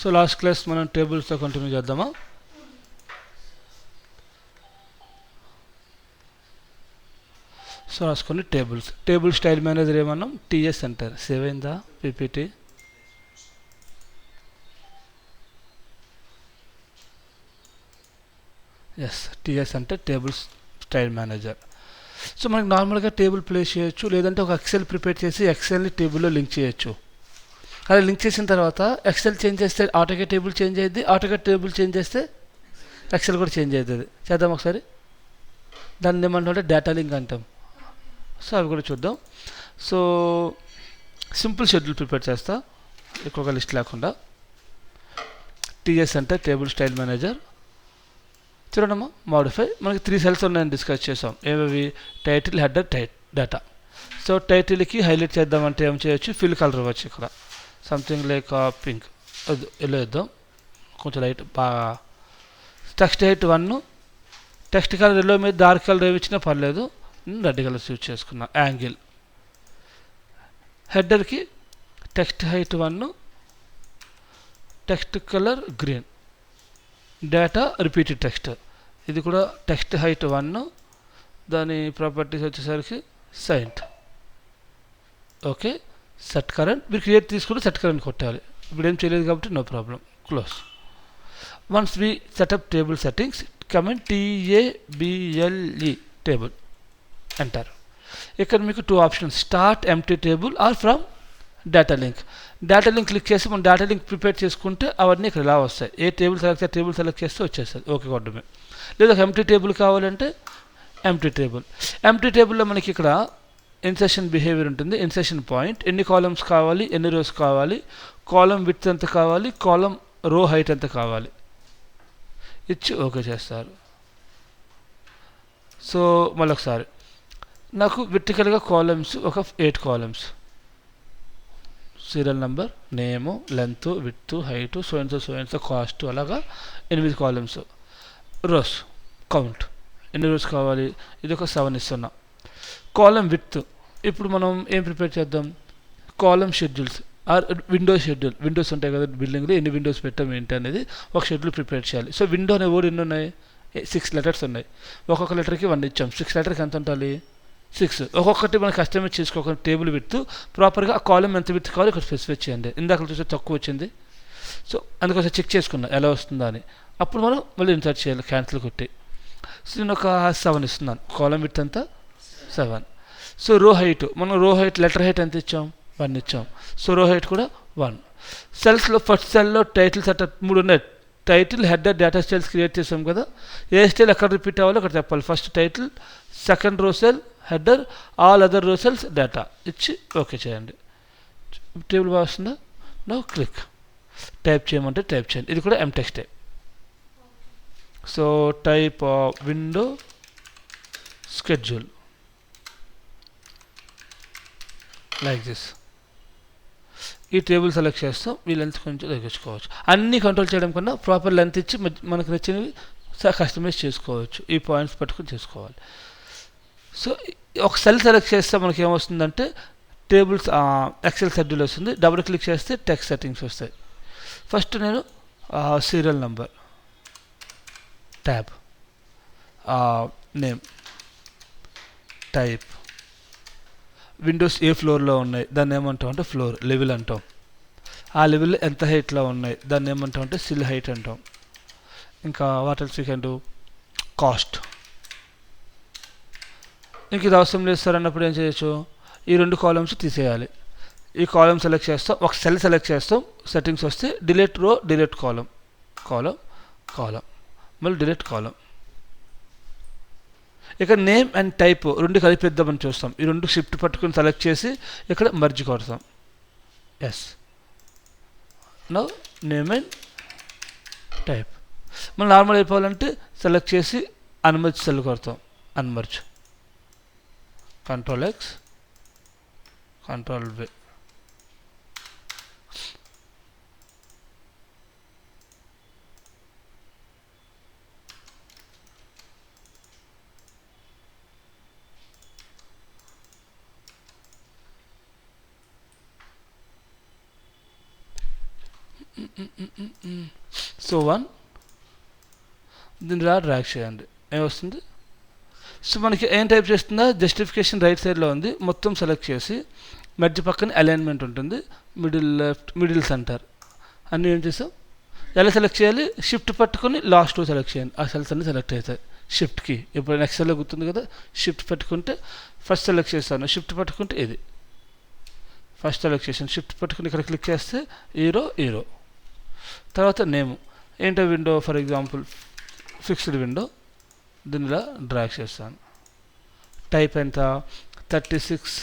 So last class మనం టేబుల్స్తో continue చేద్దామా? So రాసుకొని టేబుల్ స్టైల్ మేనేజర్ ఏమన్నాం? టీఎస్ అంటారు. సేవ్ అయిందా పీపీటీ? ఎస్, టీఎస్ అంటే టేబుల్ స్టైల్ మేనేజర్. సో మనకి నార్మల్గా టేబుల్ ప్లేస్ చేయొచ్చు, లేదంటే ఒక ఎక్సెల్ ప్రిపేర్ చేసి ఎక్సెల్ని టేబుల్లో లింక్ చేయొచ్చు. అలా లింక్ చేసిన తర్వాత ఎక్సెల్ చేంజ్ చేస్తే ఆటోగా టేబుల్ చేంజ్ అయ్యింది, ఆటోగా టేబుల్ చేంజ్ చేస్తే ఎక్సెల్ కూడా చేంజ్ అవుతుంది. చేద్దాం ఒకసారి. దాన్ని ఏమంటే డేటా లింక్ అంటాం. సో అవి కూడా చూద్దాం. సో సింపుల్ షెడ్యూల్ ప్రిపేర్ చేస్తా, ఎక్కువగా లిస్ట్ లేకుండా. టీఎస్ అంటే టేబుల్ స్టైల్ మేనేజర్. చూడమ్మా, మాడిఫై. మనకి 3 సెల్స్ ఉన్నాయని డిస్కస్ చేసాం. ఏవి? Title, header, data. సో టైటిల్కి హైలైట్ చేద్దామంటే ఏం చేయొచ్చు? ఫిల్ కలర్ ఇవ్వచ్చు. ఇక్కడ సంథింగ్ లైక్ పింక్, ఎల్లో ఇద్దాం, కొంచెం లైట్ బాగా. Text height 1, text colour yellow మీద డార్క్ కలర్ ఏమి ఇచ్చినా పర్లేదు, రెడ్ కలర్ యూజ్ చేసుకున్నా. యాంగిల్. హెడర్కి text height 1, text colour green. Data repeated text, ఇది కూడా టెక్స్ట్ హైట్ 1, దాని ప్రాపర్టీస్ వచ్చేసరికి సైంట్. Okay, set current. మీరు క్రియేట్ తీసుకుంటే సెట్ కరెంట్ కొట్టాలి. ఇప్పుడు ఏం చేయలేదు కాబట్టి no problem, close. Once we set up table settings, comment TABLE table enter. ఇక్కడ మీకు 2 options, start empty table or from data link. Data link click చేసి మనం డేటా లింక్ ప్రిపేర్ చేసుకుంటే అవన్నీ ఇక్కడ ఇలా వస్తాయి. ఏ టేబుల్ సెలెక్ట్ చేస్తే వచ్చేస్తుంది. ఓకే కొట్టడమే. లేదా ఎంప్టీ టేబుల్ కావాలంటే ఎంప్టీ టేబుల్లో మనకి ఇక్కడ ఇన్సెషన్ బిహేవియర్ ఉంటుంది, ఇన్సెషన్ పాయింట్, ఎన్ని కాలమ్స్ కావాలి, ఎన్ని రోస్ కావాలి, కాలం విడ్త్ ఎంత కావాలి, కాలం రో హైట్ ఎంత కావాలి ఇచ్చి ఓకే చేస్తారు. సో మళ్ళొకసారి, నాకు వెర్టికల్గా కాలమ్స్ ఒక 8 columns, serial number, name, length, width, height, so and so cost, అలాగా 8 కాలమ్స్. రోస్ కౌంట్, ఎన్ని రోస్ కావాలి, ఇది ఒక 7 ఇస్తున్నా. కాలం విడ్త్, ఇప్పుడు మనం ఏం ప్రిపేర్ చేద్దాం? కాలం షెడ్యూల్స్ ఆర్ విండోస్ ఉంటాయి కదా బిల్డింగ్లో, ఎన్ని విండోస్ పెట్టాం ఏంటి అనేది ఒక షెడ్యూల్ ప్రిపేర్ చేయాలి. సో విండో అనే వర్డ్ ఎన్ని ఉన్నాయి? 6 లెటర్స్ ఉన్నాయి. ఒక్కొక్క లెటర్కి 1 ఇచ్చాం. 6 లెటర్కి ఎంత ఉండాలి? 6. ఒక్కొక్కటి మనం కస్టమైజ్ చేసుకోక టేబుల్ విడ్త్ ప్రాపర్గా ఆ కాలం ఎంత విడ్త్ కావాలి ఇక్కడ స్పెసిఫై చేయండి. ఇందాక చూస్తే తక్కువ వచ్చింది, సో అందుకోసం చెక్ చేసుకున్నా ఎలా వస్తుందా అని. అప్పుడు మనం మళ్ళీ ఇన్సర్ట్ చేయాలి, క్యాన్సిల్ కొట్టి. సో నేను ఒక 7 ఇస్తున్నాను. కాలం విడ్త్ అంతా 7. సో రో హైట్, మనం రో హైట్ లెటర్ హైట్ ఎంత ఇచ్చాం? 1 ఇచ్చాం. సో రో హైట్ కూడా 1. సెల్స్లో ఫస్ట్ సెల్లో టైటిల్ సెటప్ 3 ఉన్నాయి. Title, header, data styles create చేసాం కదా. ఏ స్టైల్ ఎక్కడ రిపీట్ అవ్వాలో అక్కడ చెప్పాలి. First title, second row cell header, all other row cells data ఇచ్చి ఓకే చేయండి. టేబుల్ బాగా వస్తుందా? No click. టైప్ చేయమంటే టైప్ చేయండి. ఇది కూడా ఎంటెక్స్టే. So type window schedule like this. ఈ టేబుల్ సెలెక్ట్ చేస్తాం. ఈ లెంత్ కొంచెం తగ్గించుకోవచ్చు. అన్నీ కంట్రోల్ చేయడం కన్నా ప్రాపర్ లెంత్ ఇచ్చి మనకు నచ్చినవి కస్టమైజ్ చేసుకోవచ్చు. ఈ పాయింట్స్ పట్టుకుని చేసుకోవాలి. సో ఒక సెల్ సెలెక్ట్ చేస్తే మనకి ఏమొస్తుందంటే టేబుల్స్ ఎక్సెల్ షెడ్యూల్ వస్తుంది. డబుల్ క్లిక్ చేస్తే టెక్స్ట్ సెట్టింగ్స్ వస్తాయి. ఫస్ట్ నేను serial number, tab, name, type, windows ఏ ఫ్లోర్లో ఉన్నాయి దాన్ని ఏమంటాం అంటే ఫ్లోర్ లెవెల్ అంటాం. ఆ లెవెల్ ఎంత హైట్లో ఉన్నాయి దాన్ని ఏమంటాం అంటే సిల్ హైట్ అంటాం. ఇంకా what else you can do? Cost. ఇంక ఇది అవసరం లేదు సార్ అన్నప్పుడు ఏం చేయొచ్చు? ఈ 2 కాలమ్స్ తీసేయాలి. ఈ కాలమ్ సెలెక్ట్ చేస్తాం, ఒక సెల్ సెలెక్ట్ చేస్తాం, సెట్టింగ్స్ వస్తే డిలీట్ రో, డిలీట్ కాలం, మళ్ళీ డిలీట్ కాలం. ఇక్కడ నేమ్ అండ్ టైప్ 2 కలిపిద్దామని చూస్తాం. ఈ 2 షిఫ్ట్ పట్టుకుని సెలెక్ట్ చేసి ఇక్కడ మర్జ్ కొడతాం. Yes, now name and type. మనం నార్మల్ అయిపోవాలంటే సెలెక్ట్ చేసి అన్మర్జ్ సెల్ కొడతాం. Unmerge, control X, control V. So 1 దీన్ని డ్రాగ్ చేయండి, ఏమొస్తుంది? సో మనకి ఏం టైప్ చేస్తుందా, జస్టిఫికేషన్ రైట్ సైడ్లో ఉంది, మొత్తం సెలెక్ట్ చేసి మధ్య పక్కన అలైన్మెంట్ ఉంటుంది, మిడిల్ లెఫ్ట్, మిడిల్ సెంటర్ అన్నీ ఏం చేసాం. ఎలా సెలెక్ట్ చేయాలి? షిఫ్ట్ పట్టుకొని లాస్ట్ 2 సెలెక్ట్ చేయండి, ఆ సెల్స్ అన్నీ సెలెక్ట్ అవుతాయి. షిఫ్ట్కి ఇప్పుడు ఎక్సెల్లో గుర్తుంది కదా, షిఫ్ట్ పట్టుకుంటే ఫస్ట్ సెలెక్ట్ చేస్తాను, షిఫ్ట్ పట్టుకుంటే ఇది ఫస్ట్ సెలెక్ట్ చేసాను, షిఫ్ట్ పట్టుకుని ఇక్కడ క్లిక్ చేస్తే ఈరో. తర్వాత నేమ్ ఏంటో window, for example fixed window, దీనిలా డ్రాగ్ చేస్తాను. టైప్ ఎంత, 36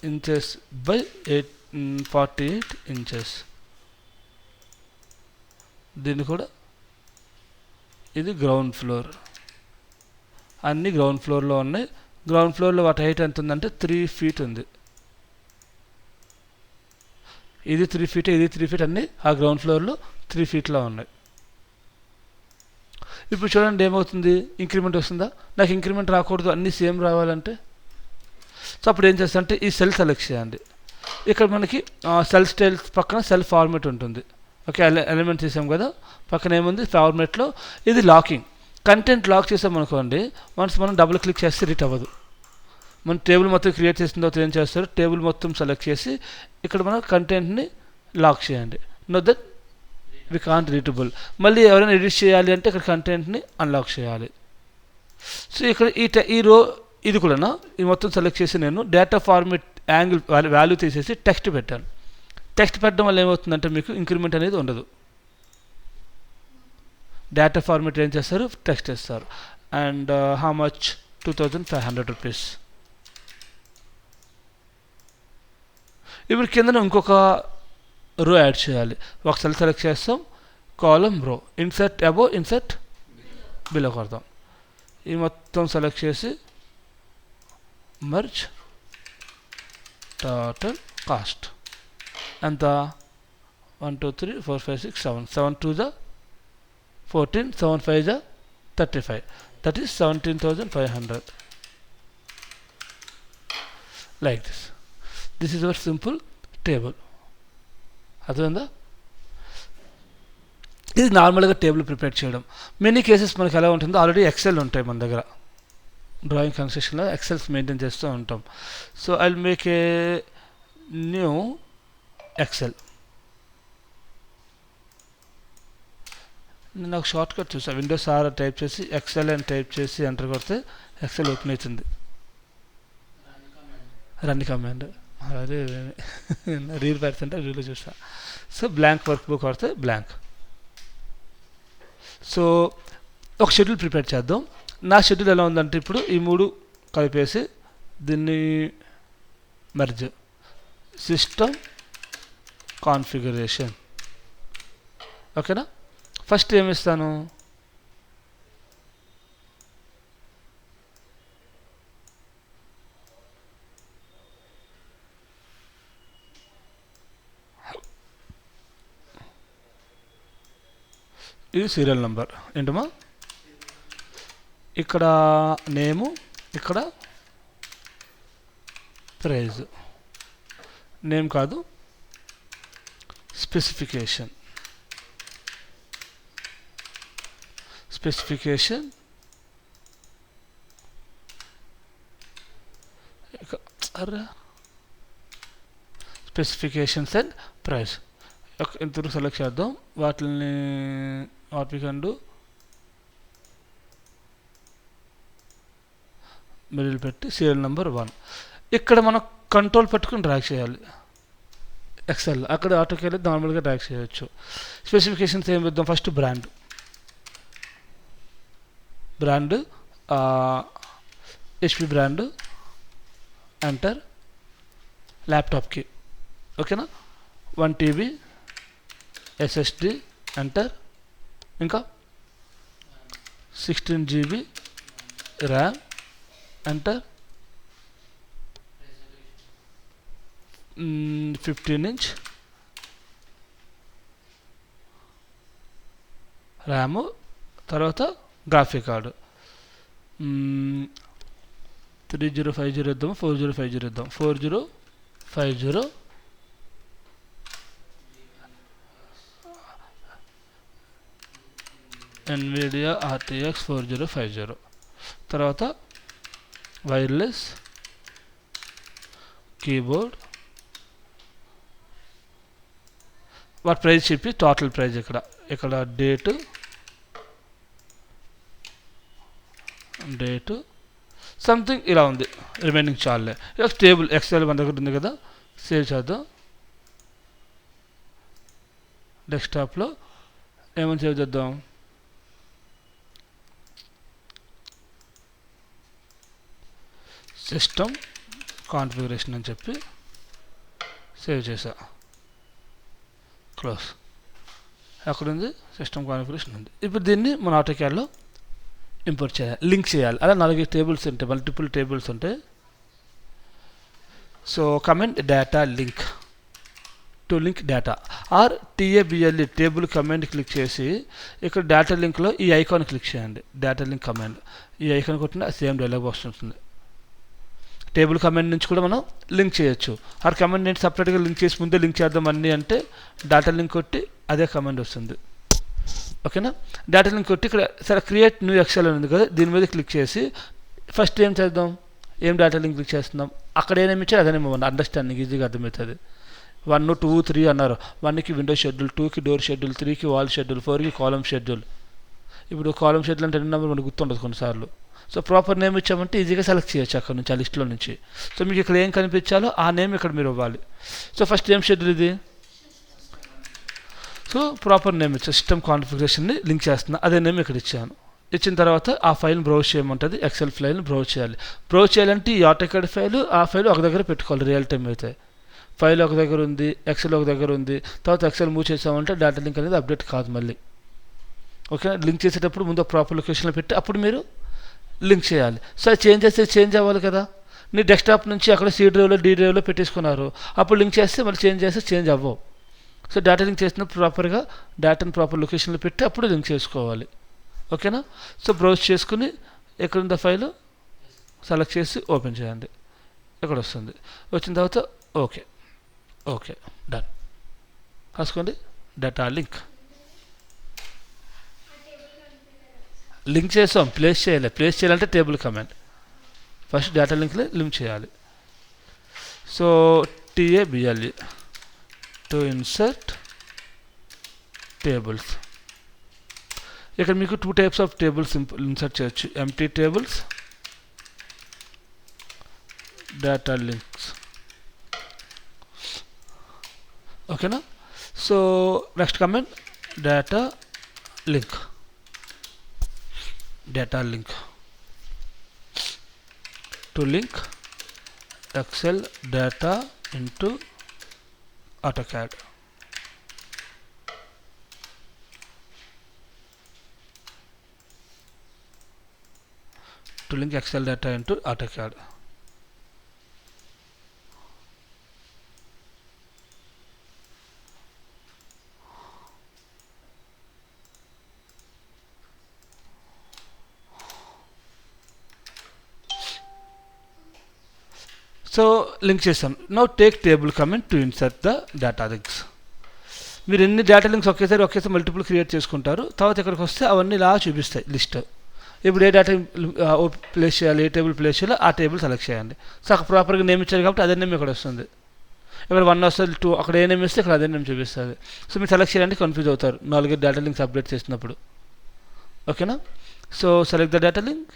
inches by 48 inches. దీన్ని కూడా ఇది గ్రౌండ్ ఫ్లోర్, అన్ని గ్రౌండ్ ఫ్లోర్లో ఉన్నాయి. గ్రౌండ్ ఫ్లోర్లో వాటి హైట్ ఎంత ఉందంటే 3 feet ఉంది. ఇది 3 feet, ఇది 3 feet, అన్నీ ఆ గ్రౌండ్ ఫ్లోర్లో 3 feetలో ఉన్నాయి. ఇప్పుడు చూడండి ఏమవుతుంది, ఇంక్రిమెంట్ వస్తుందా? నాకు ఇంక్రిమెంట్ రాకూడదు, అన్నీ సేమ్ రావాలంటే. సో అప్పుడు ఏం చేస్తా అంటే ఈ సెల్ సెలెక్ట్ చేయండి. ఇక్కడ మనకి సెల్ స్టైల్స్ పక్కన సెల్ ఫార్మేట్ ఉంటుంది. ఓకే, ఎలిమెంట్ చేసాం కదా, పక్కన ఏముంది ఫార్మేట్లో, ఇది లాకింగ్. కంటెంట్ లాక్ చేసామనుకోండి, వన్స్ మనం డబుల్ క్లిక్ చేస్తే రీట్ అవ్వదు. మనం టేబుల్ మొత్తం క్రియేట్ చేసిన తర్వాత ఏం చేస్తారు, టేబుల్ మొత్తం సెలెక్ట్ చేసి ఇక్కడ మనం కంటెంట్ని లాక్ చేయండి. నో దట్ వి కాంట్ రీటబుల్. మళ్ళీ ఎవరైనా ఎడిట్ చేయాలి అంటే ఇక్కడ కంటెంట్ని అన్లాక్ చేయాలి. సో ఇక్కడ ఈ రో ఇది కూడా ఇది మొత్తం సెలెక్ట్ చేసి నేను డేటా ఫార్మేట్ యాంగిల్ వాల్యూ తీసేసి టెక్స్ట్ పెట్టాను. టెక్స్ట్ పెట్టడం వల్ల ఏమవుతుందంటే మీకు ఇంక్రిమెంట్ అనేది ఉండదు. డేటా ఫార్మేట్ ఏం చేస్తారు, టెక్స్ట్ ఇస్తారు. And how much, 2500 rupees. ఇప్పుడు కింద ఇంకొక రో యాడ్ చేయాలి. ఒక సెల్ సెలెక్ట్ చేస్తాం, కాలం రో, ఇన్సర్ట్ అబోవ్, ఇన్సర్ట్ బిలో కొడతాం. ఈ మొత్తం సెలెక్ట్ చేసి మర్జ్ టోటల్ కాస్ట్ ఎంత, 1 2 3 4 5 6 7, 7 2 14, 7 5 35, that is 17,500. like this is our simple table. అర్థమైందా? ఇది నార్మల్గా టేబుల్ ప్రిపేర్ చేయడం. మెనీ కేసెస్ మనకి ఎలా ఉంటుందో, ఆల్రెడీ ఎక్సెల్ ఉంటాయి మన దగ్గర, డ్రాయింగ్ కన్స్ట్రక్షన్లో ఎక్సెల్స్ మెయింటైన్ చేస్తూ ఉంటాం. So I will make a new Excel. నేను ఒక షార్ట్ కట్ చూసాను, విండోస్ ఆర్ టైప్ చేసి ఎక్సెల్ అని టైప్ చేసి ఎంటర్ కొడితే ఎక్సెల్ ఓపెన్ అవుతుంది. రన్ కమాండ్, అదే రీల్ పెడుతుంటే రీల్లో చూసా. సో బ్లాంక్ వర్క్ బుక్ కొడితే బ్లాంక్. సో ఒక షెడ్యూల్ ప్రిపేర్ చేద్దాం. నా షెడ్యూల్ ఎలా ఉందంటే, ఇప్పుడు ఈ 3 కలిపేసి దీన్ని మెర్జ్, సిస్టమ్ కాన్ఫిగరేషన్. ఓకేనా? ఫస్ట్ ఏమిస్తాను, ఇది సీరియల్ నెంబర్ ఏంటమ్మా, ఇక్కడ నేము, ఇక్కడ ప్రైజ్, నేమ్ కాదు స్పెసిఫికేషన్, స్పెసిఫికేషన్స్ అండ్ ప్రైస్. ఇంతవరకు సెలెక్ట్ చేద్దాం. వాటిని what we can do, middle పెట్టి సీరియల్ నెంబర్ 1. ఇక్కడ మనం కంట్రోల్ పెట్టుకుని డ్రాగ్ చేయాలి ఎక్సెల్. అక్కడ ఆటోకి వెళ్ళి నార్మల్గా డ్రాగ్ చేయవచ్చు. స్పెసిఫికేషన్స్ ఏం ఇద్దాం, first brand HP brand, enter, ల్యాప్టాప్కి. ఓకేనా? 1 TB SSD, ఎంటర్. ఇంకా 16 GB RAM, enter. 15 inch RAM. తర్వాత గ్రాఫిక్ కార్డు 3050 ఇద్దాము, 4050 ఇద్దాం. 4050 NVIDIA RTX 4050. తర్వాత వైర్లెస్ కీబోర్డ్, వాటి ప్రైస్ చెప్పి టోటల్ ప్రైస్ ఇక్కడ డేటు సంథింగ్ ఇలా ఉంది. రిమైనింగ్ చాలే. ఇక టేబుల్ ఎక్సెల్ మన దగ్గర ఉంది కదా, సేవ్ చేద్దాం. డెస్క్టాప్లో ఏమని సేవ్ చేద్దాం, సిస్టమ్ కాన్ఫిగరేషన్ అని చెప్పి సేవ్ చేసా. క్లోజ్. అక్కడ ఉంది సిస్టమ్ కాన్ఫిగరేషన్ ఉంది. ఇప్పుడు దీన్ని మన ఆటోక్యాడ్లో ఇంపోర్ట్ చేయాలి, లింక్ చేయాలి. అలా 4 టేబుల్స్ ఉంటాయి, మల్టిపుల్ టేబుల్స్ ఉంటాయి. So command data link to link data or TABLE table command click చేసి ఇక్కడ డేటా లింక్లో ఈ ఐకాన్ క్లిక్ చేయండి. డేటా లింక్ కమాండ్, ఈ ఐకాన్ కొట్టిన సేమ్ డైలాగ్ బాక్స్ ఉంటుంది. టేబుల్ కమాండ్ నుంచి కూడా మనం లింక్ చేయొచ్చు. ఆ కమాండ్ నేను సపరేట్గా లింక్ చేసి ముందే లింక్ చేద్దాం అన్నీ అంటే డేటా లింక్ కొట్టి అదే కమాండ్ వస్తుంది. ఓకేనా. డేటా లింక్ కొట్టి ఇక్కడ సరే క్రియేట్ న్యూ ఎక్సెల్ ఉంది కదా, దీని మీద క్లిక్ చేసి ఫస్ట్ ఏం చేద్దాం, ఏం డేటా లింక్ క్లిక్ చేస్తున్నాం, అక్కడ ఏమేమి ఇచ్చారు అదేమో అండర్స్టాండింగ్ ఈజీగా అర్థమవుతుంది. 1, 2, 3 అన్నారు. 1కి విండో షెడ్యూల్, 2కి డోర్ షెడ్యూల్, 3కి వాల్ షెడ్యూల్, 4కి కాలమ్ షెడ్యూల్. ఇప్పుడు కాలమ్ షెడ్యూల్ అంటే 2 నెంబర్ మనకు గుర్తుండదు కొన్నిసార్లు. సో ప్రాపర్ నేమ్ ఇచ్చామంటే ఈజీగా సెలెక్ట్ చేయొచ్చు అక్కడ నుంచి, ఆ లిస్ట్లో నుంచి. సో మీకు ఇక్కడ ఏం కనిపించాలో ఆ నేమ్ ఇక్కడ మీరు ఇవ్వాలి. సో ఫస్ట్ ఏం షెడ్యూల్ ఇది, సో ప్రాపర్ నేమ్ ఇచ్చా, సిస్టమ్ కాన్ఫిగరేషన్ని లింక్ చేస్తున్నా, అదే నేమ్ ఇక్కడ ఇచ్చాను. ఇచ్చిన తర్వాత ఆ ఫైల్ని బ్రౌజ్ చేయమంటుంది, ఎక్సెల్ ఫైల్ని బ్రౌజ్ చేయాలి. బ్రౌజ్ చేయాలంటే ఈ ఆటోకాడ్ ఫైల్ ఆ ఫైల్ ఒక దగ్గర పెట్టుకోవాలి. రియల్ టైం అయితే ఫైల్ ఒక దగ్గర ఉంది, ఎక్సెల్ ఒక దగ్గర ఉంది. తర్వాత ఎక్సెల్ మూవ్ చేసామంటే డేటా లింక్ అనేది అప్డేట్ కాదు మళ్ళీ. ఓకే, లింక్ చేసేటప్పుడు ముందు ప్రాపర్ లొకేషన్లో పెట్టి అప్పుడు మీరు లింక్ చేయాలి. సో చేంజ్ చేస్తే చేంజ్ అవ్వాలి కదా. నీ డెస్క్టాప్ నుంచి అక్కడ C డ్రైవ్లో D డ్రైవ్లో పెట్టేసుకున్నారు, అప్పుడు లింక్ చేస్తే మళ్ళీ చేంజ్ చేస్తే చేంజ్ అవ్వవు. సో డేటా లింక్ చేసినప్పుడు ప్రాపర్గా డేటాను ప్రాపర్ లొకేషన్లో పెట్టి అప్పుడు లింక్ చేసుకోవాలి. ఓకేనా. సో బ్రౌజ్ చేసుకుని ఎక్కడుందో ఫైల్ సెలెక్ట్ చేసి ఓపెన్ చేయండి, ఇక్కడ వస్తుంది. వచ్చిన తర్వాత ఓకే డన్ రాసుకోండి. డేటా లింక్ చేసాం, ప్లేస్ చేయాలంటే table command. First data link చేయాలి. So TABLE to insert tables. ఇక్కడ మీకు 2 టైప్స్ ఆఫ్ టేబుల్స్ ఇన్సర్ట్ చేయొచ్చు, ఎంప్టీ టేబుల్స్, డేటా లింక్స్. ఓకేనా. So next command data link to link Excel data into AutoCAD. To link Excel data into AutoCAD. So link చేస్తాం. Now take table command to insert the data links. మీరు ఎన్ని data links ఒకేసారి multiple create చేసుకుంటారు. తర్వాత ఇక్కడికి వస్తే అవన్నీ ఇలా చూపిస్తాయి లిస్ట్. ఇప్పుడు ఏ డేటా ప్లేస్ చేయాలి, ఏ టేబుల్ ప్లేస్ చేయాలి, ఆ టేబుల్ సెలెక్ట్ చేయండి. సో అక్కడ ప్రాపర్గా నేమ్ ఇచ్చారు కాబట్టి అదే నేమ్ ఇక్కడ వస్తుంది. ఇక్కడ 1 వస్తుంది, 2 అక్కడ ఏ నేమ్ ఇస్తే ఇక్కడ అదే నేమ్ చూపిస్తుంది. సో మీరు సెలెక్ట్ చేయాలంటే కన్ఫ్యూజ్ అవుతారు 4 డేటా లింక్స్ అప్డేట్ చేసినప్పుడు. ఓకేనా. So select the data link,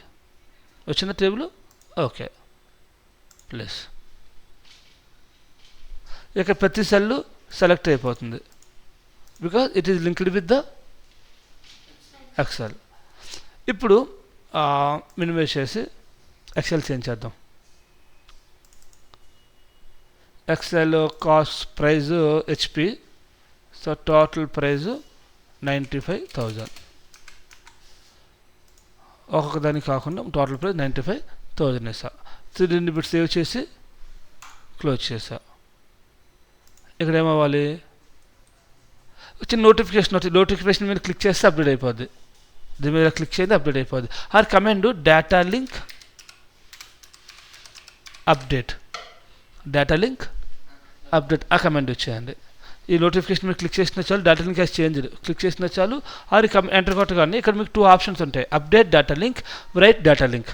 వచ్చిన టేబుల్ ఓకే ప్లస్. ఇక్కడ ప్రతి సెల్ సెలెక్ట్ అయిపోతుంది because it is linked with the Excel. ఇప్పుడు మినిమైజ్ చేసి ఎక్సెల్ చేంజ్ చేద్దాం. Excel cost price HP, so total price 95,000. ఒక్కొక్క దానికి కాకుండా టోటల్ ప్రైజ్ 95,000 వేసా. సో దీన్ని ఇప్పుడు సేవ్ చేసి క్లోజ్ చేసా. ఇక్కడ ఏమవ్వాలి, వచ్చిన నోటిఫికేషన్ మీద క్లిక్ చేస్తే అప్డేట్ అయిపోద్ది. దీని మీద క్లిక్ చేస్తే అప్డేట్ అయిపోద్ది. Or command data link update ఆ కమాండ్ వచ్చేయండి. ఈ నోటిఫికేషన్ మీరు క్లిక్ చేసిన చాలు data link has changed click చేసిన చాలు అది ఎంటర్ కొట్టగానే ఇక్కడ మీకు 2 ఆప్షన్స్ ఉంటాయి, update data link, right data link.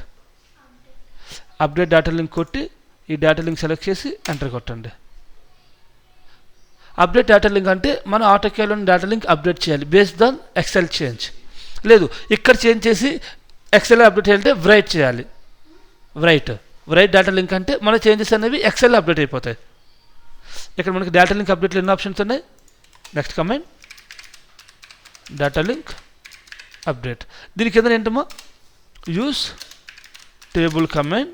Update data link కొట్టి ఈ డేటా లింక్ సెలెక్ట్ చేసి ఎంటర్ కొట్టండి. అప్డేట్ డేటా లింక్ అంటే మన ఆటోకేలోని డేటా లింక్ అప్డేట్ చేయాలి బేస్డ్ ఆన్ ఎక్సెల్ చేంజ్. లేదు ఇక్కడ చేంజ్ చేసి ఎక్సెల్ అప్డేట్ చేయాలంటే రైట్ చేయాలి. రైట్ డేటా లింక్ అంటే మన చేంజెస్ అనేవి ఎక్సెల్ అప్డేట్ అయిపోతాయి. ఇక్కడ మనకి డేటా లింక్ అప్డేట్లో ఎన్ని ఆప్షన్స్ ఉన్నాయి. Next command data link update. దీని కింద ఏంటమ్మా యూస్ టేబుల్ కమాండ్.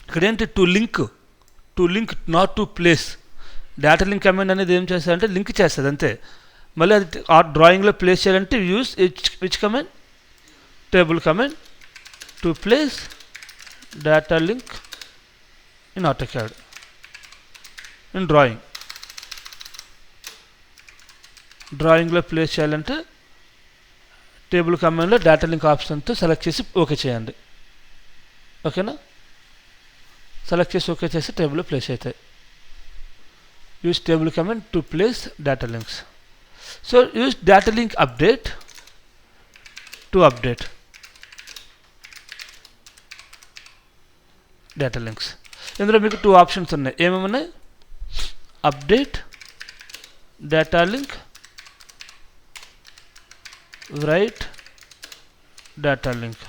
ఇక్కడ ఏంటి to link not to place. Data link command అనేది ఏం చేస్తుందంటే లింక్ చేస్తుంది అంతే. మళ్ళీ అది ఆ డ్రాయింగ్లో ప్లేస్ చేయాలంటే use which command table command to place data link in AutoCAD in డ్రాయింగ్లో ప్లేస్ చేయాలంటే టేబుల్ కమాండ్లో డేటా లింక్ ఆప్షన్తో సెలెక్ట్ చేసి ఓకే చేయండి. ఓకేనా, సెలెక్ట్ చేసి ఓకే చేసి టేబుల్లో ప్లేస్ అవుతాయి. Use table command to place data links. So use data link update to update data links. ఇందులో మీకు 2 ఆప్షన్స్ ఉన్నాయి. ఏమేమి ఉన్నాయి, update data link, right data link.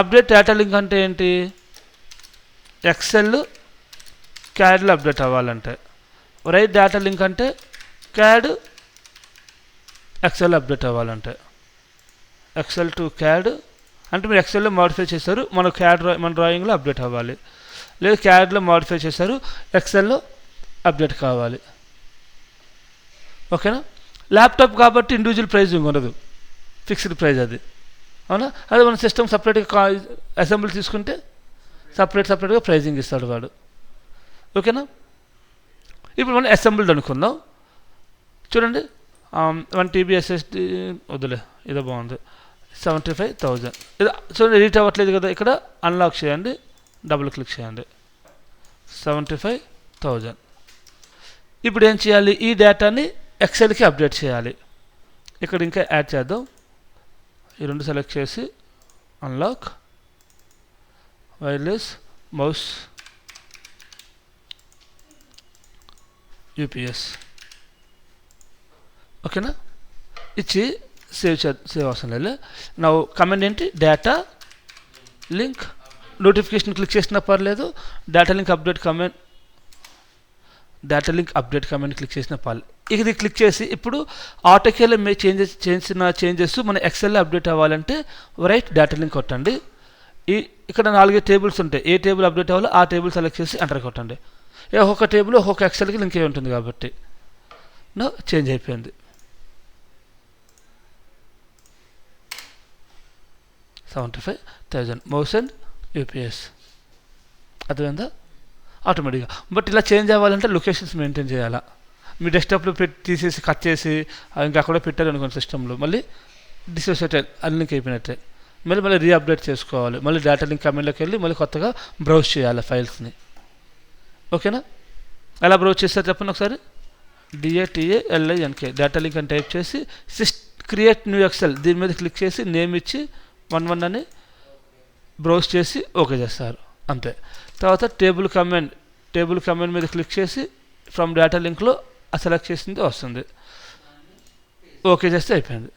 Update data link అంటే ఏంటి, ఎక్సెల్ క్యాడ్లో అప్డేట్ అవ్వాలంటే. రైట్ డేటా లింక్ అంటే CAD XL update అవ్వాలంటే. ఎక్సెల్ టు క్యాడ్ అంటే మీరు ఎక్సెల్లో మాడిఫై చేశారు, మన డ్రాయింగ్లో అప్డేట్ అవ్వాలి. లేదు క్యాడ్లో మాడిఫై చేశారు, ఎక్సెల్లో అప్డేట్ కావాలి. ఓకేనా. ల్యాప్టాప్ కాబట్టి ఇండివిజువల్ ప్రైజింగ్ ఉండదు, ఫిక్స్డ్ ప్రైజ్ అది. అవునా, అదే మన సిస్టమ్ సపరేట్గా అసెంబ్లీ తీసుకుంటే సపరేట్గా ప్రైజింగ్ ఇస్తాడు వాడు. ఓకేనా. ఇప్పుడు మనం అసెంబ్ల్డ్ అనుకుందాం. చూడండి 1 TB SSD వద్దులే, ఇదో బాగుంది, 75,000. ఇది చూడండి ఎడిట్ అవ్వట్లేదు కదా. ఇక్కడ అన్లాక్ చేయండి, డబుల్ క్లిక్ చేయండి, 75,000. ఇప్పుడు ఏం చేయాలి, ఈ డేటాని ఎక్సెల్కి అప్డేట్ చేయాలి. ఇక్కడ ఇంకా యాడ్ చేద్దాం. ఈ 2 సెలెక్ట్ చేసి అన్లాక్, వైర్లెస్ మౌస్ యూపీఎస్. ఓకేనా, ఇచ్చి సేవ్ అవసరం లేదు. నా కమాండ్ ఏంటి, డేటా లింక్. నోటిఫికేషన్ క్లిక్ చేసినా పర్లేదు, data link update command click చేసిన పర్లేదు. ఇది క్లిక్ చేసి ఇప్పుడు AutoCADలో మీరు చేంజెస్ మన ఎక్సెల్లో అప్డేట్ అవ్వాలంటే రైట్ డేటా లింక్ కొట్టండి. ఇక్కడ 4 టేబుల్స్ ఉంటాయి, ఏ టేబుల్ అప్డేట్ అవ్వాలో ఆ టేబుల్ సెలెక్ట్ చేసి ఎంటర్ కొట్టండి. ఒక్కొక్క టేబుల్ ఒక్కొక్క ఎక్సెల్కి లింక్ అయి ఉంటుంది కాబట్టి చేంజ్ అయిపోయింది. 75,000 మౌస్ అండ్ యూపీఎస్. అర్థమైందా, ఆటోమేటిక్గా. బట్ ఇలా చేంజ్ అవ్వాలంటే లొకేషన్స్ మెయింటైన్ చేయాలా. మీ డెస్క్టాప్లో తీసేసి కట్ చేసి ఇంకా అక్కడ పెట్టారు అనుకోండి సిస్టంలో, మళ్ళీ డిసోసియేటెడ్ అన్లింక్ అయిపోయినట్టే. మళ్ళీ రీఅప్డేట్ చేసుకోవాలి. మళ్ళీ డేటా లింక్ కమాండ్లోకి వెళ్ళి మళ్ళీ కొత్తగా బ్రౌజ్ చేయాలి ఫైల్స్ని. ఓకేనా, ఎలా బ్రౌజ్ చేస్తారు చెప్పండి ఒకసారి. DATALINK డేటా లింక్ అని టైప్ చేసి క్రియేట్ న్యూ ఎక్సెల్ దీని మీద క్లిక్ చేసి నేమ్ ఇచ్చి 11 అని బ్రౌజ్ చేసి ఓకే చేస్తారు అంతే. తర్వాత టేబుల్ కమాండ్ మీద క్లిక్ చేసి ఫ్రమ్ డేటా లింక్లో సెలెక్ట్ చేసింది వస్తుంది, ఓకే చేస్తే అయిపోయింది.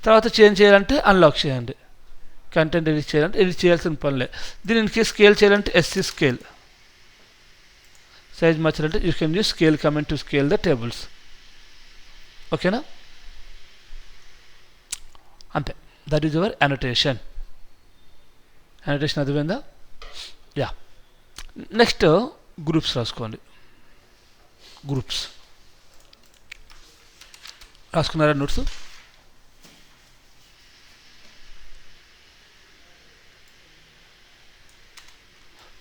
తర్వాత చేంజ్ చేయాలంటే అన్లాక్ చేయండి, కంటెంట్ ఎడిట్ చేయాలంటే ఎడిట్ చేయాల్సిన పనిలే. దీనికి స్కేల్ చేయాలంటే SC స్కేల్, సైజ్ మార్చాలంటే you can use scale command to scale the tables. ఓకేనా, అంతే. That is your annotation. అర్థమైందా. యా, నెక్స్ట్ గ్రూప్స్ రాసుకోండి. గ్రూప్స్ రాసుకున్నారా నోట్స్?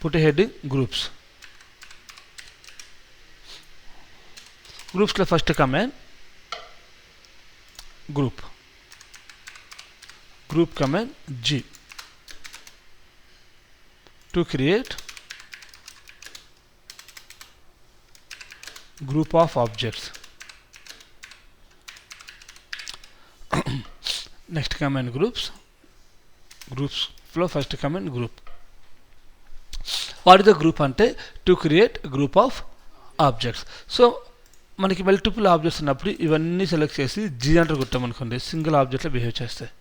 Put heading groups. గ్రూప్స్లో first command group command G to create group of objects. Next command గ్రూప్స్లో first command group. What is the group అంటే to create group of objects. So మనకి multiple objects ఉన్నప్పుడు ఇవన్నీ select చేసి G enter కొట్టామనుకోండి, single ఆబ్జెక్ట్లో behave చేస్తాయి.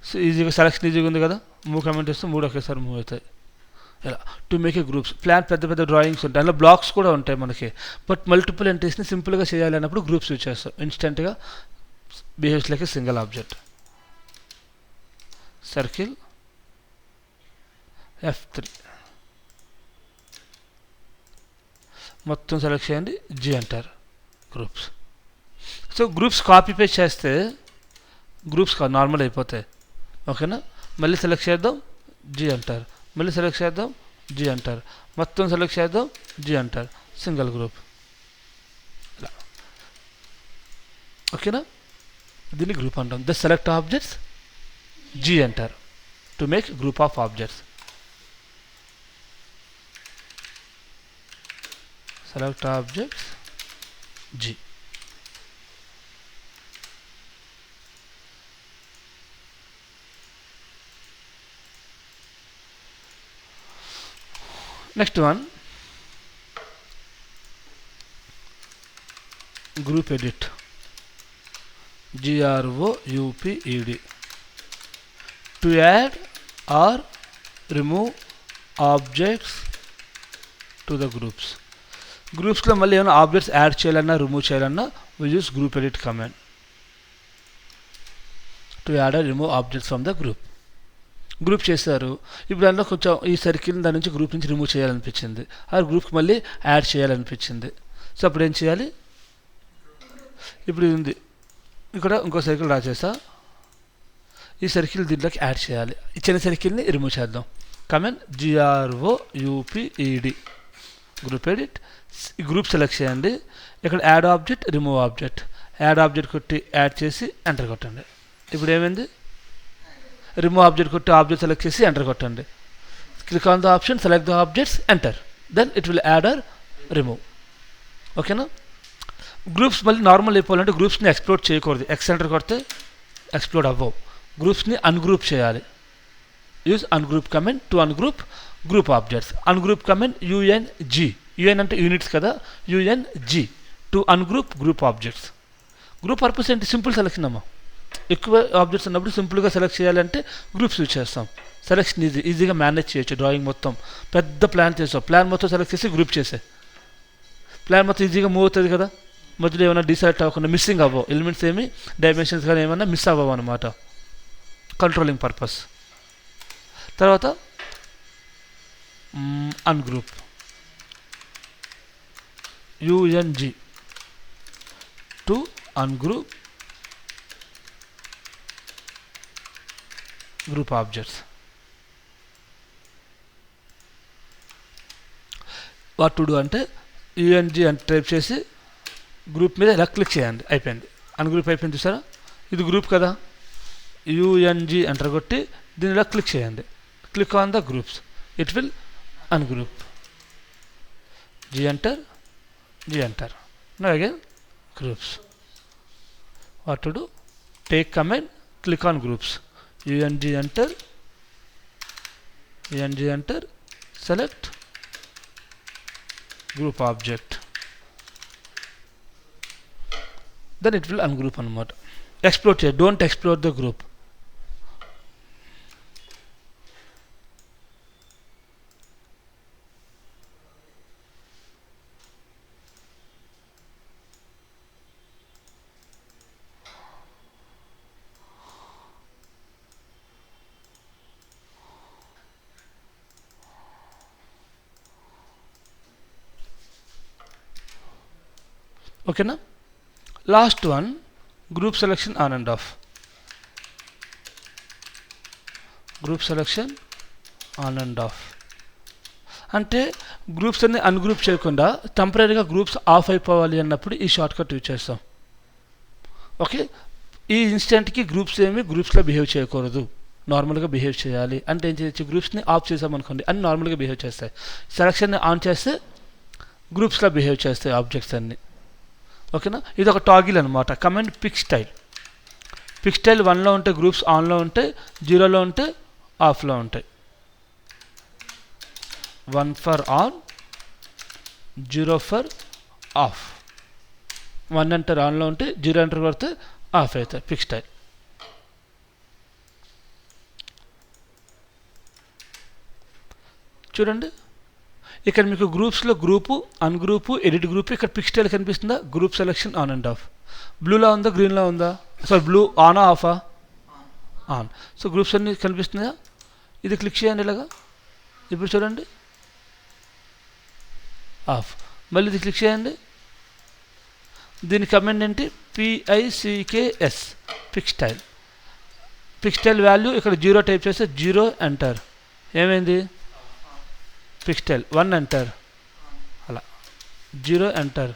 So ఈజీగా selection ఈజీగా ఉంది కదా, మూవ్ కమెంట్ చేస్తే 3 ఒకేసారి మూవ్ అవుతాయి. ఇలా to make a groups. Plan పెద్ద పెద్ద డ్రాయింగ్స్ ఉంటాయి, అందులో బ్లాక్స్ కూడా ఉంటాయి మనకి. బట్ మల్టిపుల్ ఎంట్రీస్ని సింపుల్గా చేయాలి అన్నప్పుడు గ్రూప్స్ యూజ్ చేస్తాం. ఇన్స్టెంట్గా behaves like a single object. Circle F3 మొత్తం సెలెక్ట్ చేయండి, G enter groups. So groups copy paste చేస్తే గ్రూప్స్ నార్మల్ అయిపోతాయి. ఓకేనా, మళ్ళీ సెలెక్ట్ చేద్దాం, జీ ఎంటర్, మళ్ళీ సెలెక్ట్ చేద్దాం, జీ ఎంటర్, మొత్తం సెలెక్ట్ చేద్దాం, జీ ఎంటర్, సింగిల్ గ్రూప్. ఇలా ఓకేనా, దీన్ని గ్రూప్ అంటాం. The select objects, G enter to make group of objects. Select objects, G. Next one, group edit, GROUPED, to add or remove objects to the groups. గ్రూప్స్లో మళ్ళీ ఏమైనా objects add చేయాలన్నా remove చేయాలన్నా we use group edit command to add or remove objects from the group. Group చేశారు, ఇప్పుడు దాంట్లో కొంచెం ఈ సర్కిల్ దాని నుంచి గ్రూప్ నుంచి రిమూవ్ చేయాలనిపించింది, ఆ గ్రూప్కి మళ్ళీ యాడ్ చేయాలనిపించింది. సో అప్పుడు ఏం చేయాలి, ఇప్పుడు ఇది ఉంది, ఇక్కడ ఇంకో సర్కిల్ డ్రా చేస్తా, ఈ సర్కిల్ దీంట్లోకి యాడ్ చేయాలి, ఇచ్చిన సర్కిల్ని రిమూవ్ చేద్దాం. Command GROUPED, group edit, group select చేయండి, ఇక్కడ add object, remove object, add object కొట్టి యాడ్ చేసి ఎంటర్ కొట్టండి. ఇప్పుడు ఏమైంది, రిమూవ్ ఆబ్జెక్ట్ కొట్టి ఆబ్జెక్ట్ సెలెక్ట్ చేసి ఎంటర్ కొట్టండి. Click on the option, select the objects, enter, then it will add or remove. ఓకేనా, గ్రూప్స్ మళ్ళీ నార్మల్ అయిపోవాలంటే గ్రూప్స్ని ఎక్స్ప్లోర్ చేయకూడదు. ఎక్స్ ఎంటర్ కొడితే ఎక్స్ప్లోర్ అవ్వవు. గ్రూప్స్ని అన్గ్రూప్ చేయాలి. Use ungroup command to ungroup group objects. Ungroup command UNG, UN అంటే యూనిట్స్ కదా, UNG to ungroup group objects. Group purpose ఏంటి, సింపుల్ సెలెక్షన్ అమ్మా. ఎక్కువ ఆబ్జెక్ట్స్ ఉన్నప్పుడు సింపుల్గా సెలెక్ట్ చేయాలంటే గ్రూప్స్ యూజ్ చేస్తాం. సెలెక్షన్ ఈజీగా మేనేజ్ చేయొచ్చు. డ్రాయింగ్ మొత్తం పెద్ద ప్లాన్ చేస్తాం, ప్లాన్ మొత్తం సెలెక్ట్ చేసి గ్రూప్ చేసే ప్లాన్ మొత్తం ఈజీగా మూవ్ అవుతుంది కదా. మధ్యలో ఏమైనా డిసైడ్ అవ్వకుండా మిస్సింగ్ అవ్వవు, ఎలిమెంట్స్ ఏమి డైమెన్షన్స్ కానీ ఏమైనా మిస్ అవ్వవు అనమాట. Controlling purpose. తర్వాత ungroup, UNG to ungroup group objects. What to do అంటే UNG అని టైప్ చేసి గ్రూప్ మీద ఇలా క్లిక్ చేయండి, అయిపోయింది. అన్గ్రూప్ అయిపోయింది, చూసారా, ఇది గ్రూప్ కదా. UNG ఎంటర్ కొట్టి దీని ఇలా క్లిక్ చేయండి, click on the groups, it will ungroup. G enter, G enter. Now again groups. What to do? Take command, click on groups. UNG enter, UNG enter, select group object. Then it will ungroup anamata. Explode here, don't explode the group. Okay na? Last one, group selection on and off. Group selection on and off అంటే groups అన్ని ungroup చేయకుండా టెంపరీగా groups of అయిపోవాలి అన్నప్పుడు ఈ short cut use చేస్తాం. Okay, ఈ ఇన్స్టెంట్కి groups ఏమి గ్రూప్స్లో బిహేవ్ చేయకూడదు, నార్మల్గా బిహేవ్ చేయాలి అంటే ఏం చేయొచ్చు, గ్రూప్స్ని ఆఫ్ చేసామనుకోండి అన్ని నార్మల్గా బిహేవ్ చేస్తాయి. సెలక్షన్ని ఆన్ చేస్తే గ్రూప్స్లో బిహేవ్ చేస్తాయి ఆబ్జెక్ట్స్ అన్నీ. ఓకేనా, ఇది ఒక టాగిల్ అనమాట. Command pick style. Pick style 1లో ఉంటే గ్రూప్స్ ఆన్లో ఉంటాయి, 0లో ఉంటే ఆఫ్లో ఉంటాయి. 1 for on, 0 for off. 1 enter ఆన్లో ఉంటే 0 ఎంటర్ కొడితే ఆఫ్ అవుతాయి. Pick style. చూడండి ఇక్కడ మీకు గ్రూప్స్లో గ్రూపు, అన్గ్రూపు, ఎడిట్ గ్రూప్. ఇక్కడ పిక్ స్టైల్ కనిపిస్తుందా? Group selection on and off. బ్లూలో ఉందా, గ్రీన్లో ఉందా? సారీ, బ్లూ ఆనా ఆఫా? ఆన్. సో గ్రూప్స్ అన్నీ కనిపిస్తున్నాయా? ఇది క్లిక్ చేయండి ఇలాగా. ఇప్పుడు చూడండి ఆఫ్. మళ్ళీ ఇది క్లిక్ చేయండి. దీని కమాండ్ ఏంటి? PICKS, pick style. Pick style value ఇక్కడ 0 టైప్ చేస్తే 0 ఎంటర్. ఏమైంది? Pick style 1 enter. అలా 0 ఎంటర్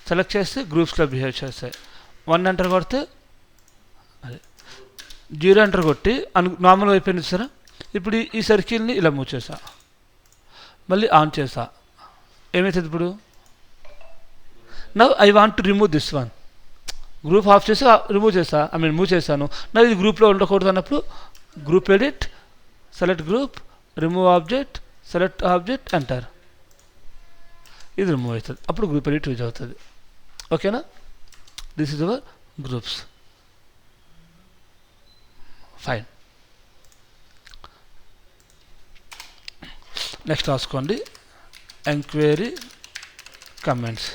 సెలెక్ట్ చేస్తే గ్రూప్స్లో బిహేవ్ చేస్తాయి. 1 ఎంటర్ కొడితే అదే 0 ఎంటర్ కొట్టి నార్మల్గా అయిపోయింది సరే. ఇప్పుడు ఈ సర్కిల్ని ఇలా మూవ్ చేసా, మళ్ళీ ఆన్ చేసా. ఏమవుతుంది ఇప్పుడు? Now I want to remove this one. Group of చేసి రిమూవ్ చేసా, మూవ్ చేశాను. నా ఇది గ్రూప్లో ఉండకూడదు అన్నప్పుడు group edit, select group, remove object, select object, enter. ఇది రిమూవ్ అవుతుంది. అప్పుడు గ్రూప్ ఎడిట్ యూజ్ అవుతుంది. ఓకేనా? This is our groups. Fine. Next రాసుకోండి ఎంక్వైరీ కమెంట్స్.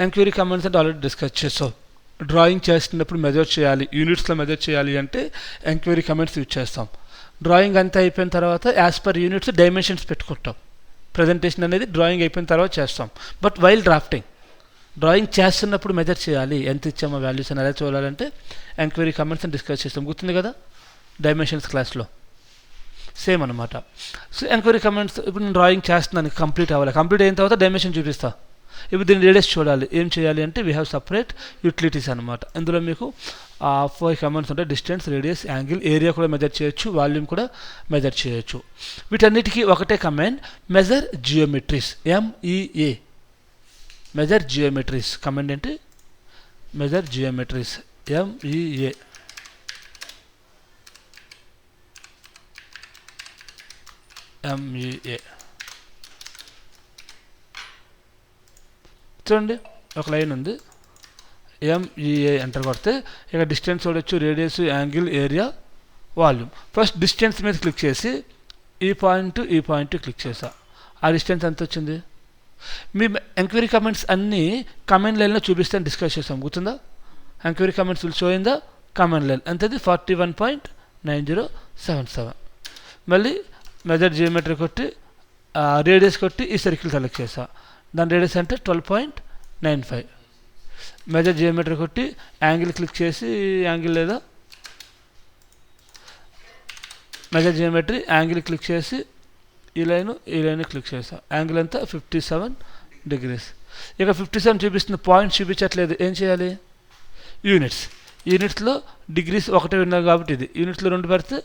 ఎంక్వైరీ కమెంట్స్ అంటే ఆల్రెడీ డిస్కస్ చేసాం. డ్రాయింగ్ చేస్తున్నప్పుడు మెజర్ చేయాలి, యూనిట్స్లో మెజర్ చేయాలి అంటే ఎంక్వైరీ కమెంట్స్ యూజ్ చేస్తాం. డ్రాయింగ్ అంతా అయిపోయిన తర్వాత యాజ్ పర్ యూనిట్స్ డైమెన్షన్స్ పెట్టుకుంటాం. ప్రజెంటేషన్ అనేది డ్రాయింగ్ అయిపోయిన తర్వాత చేస్తాం. బట్ వైల్ డ్రాఫ్టింగ్, డ్రాయింగ్ చేస్తున్నప్పుడు మెజర్ చేయాలి, ఎంత ఇచ్చామో వాల్యూస్ అని ఎలా చూడాలంటే ఎంక్వైరీ కమెంట్స్ అని డిస్కస్ చేస్తాం. గుర్తుంది కదా డైమెన్షన్స్ క్లాస్లో? సేమ్ అనమాట. సో ఎంక్వైరీ కమెంట్స్ ఇప్పుడు నేను డ్రాయింగ్ చేస్తున్నాను, కంప్లీట్ అవ్వాలి. కంప్లీట్ అయిన తర్వాత డైమెన్షన్ చూపిస్తా. ఇప్పుడు దీన్ని రేడియస్ చూడాలి. ఏం చేయాలి అంటే వీ హ్యావ్ సపరేట్ యూటిలిటీస్ అనమాట. ఇందులో మీకు 4 కమాండ్స్ ఉంటాయి. డిస్టెన్స్, రేడియస్, యాంగిల్, ఏరియా కూడా మెజర్ చేయొచ్చు, వాల్యూమ్ కూడా మెజర్ చేయొచ్చు. వీటన్నిటికీ ఒకటే command measure geometries, MEA. Measure geometries command ఏంటి? Measure geometries, MEA. చూడండి ఒక లైన్ ఉంది, MEA ఎంటర్ కొడితే ఇక డిస్టెన్స్ చూడొచ్చు, radius, angle, area, volume. First distance మీద క్లిక్ చేసి ఈ పాయింట్ క్లిక్ చేసా. ఆ డిస్టెన్స్ ఎంత వచ్చింది? మీ ఎంక్వైరీ కమెంట్స్ అన్నీ కమెంట్ లైన్లో చూపిస్తే డిస్కస్ చేసాం. గుర్తుందా? Enquiry comments show in the comment line. ఎంతది? 41.9077. మళ్ళీ మెజర్ జియోమెట్రీ కొట్టి రేడియస్ కొట్టి ఈ సర్కిల్ సెలెక్ట్ చేసా. దాని రేడియస్ అంటే 12.95. మెజర్ జియోమెట్రీ కొట్టి యాంగిల్ క్లిక్ చేసి యాంగిల్ లేదా మెజర్ జియోమెట్రీ యాంగిల్ క్లిక్ చేసి ఈ లైన్ క్లిక్ చేసా. యాంగిల్ అంతా 57 degrees. ఇక 57 చూపిస్తుంది, పాయింట్ చూపించట్లేదు. ఏం చేయాలి? యూనిట్స్లో డిగ్రీస్ ఒకటే ఉన్నాయి కాబట్టి ఇది యూనిట్స్లో 2 పెడితే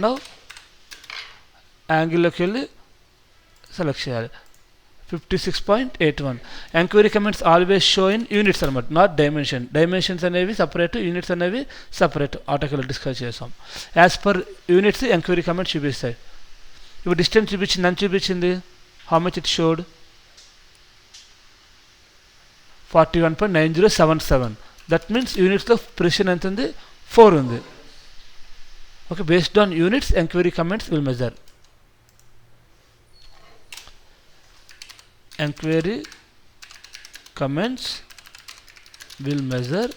నవ్ యాంగిల్లోకి వెళ్ళి సెలెక్ట్ చేయాలి. 56.81. Enquiry comments always show in units అనమాట, నాట్ డైమెన్షన్. డైమెన్షన్స్ అనేవి సపరేట్, యూనిట్స్ అనేవి సపరేట్. ఆర్టికల్ డిస్కస్ చేసాం. As per units enquiry comments చూపిస్తాయి. ఇప్పుడు డిస్టెన్స్ చూపించింది, ఎంత చూపించింది? How much it showed? 41.9077. That means యూనిట్స్లో ప్రెసిషన్ ఎంత ఉంది? 4 ఉంది. Okay, based on units enquiry comments will measure. Enquiry comments will measure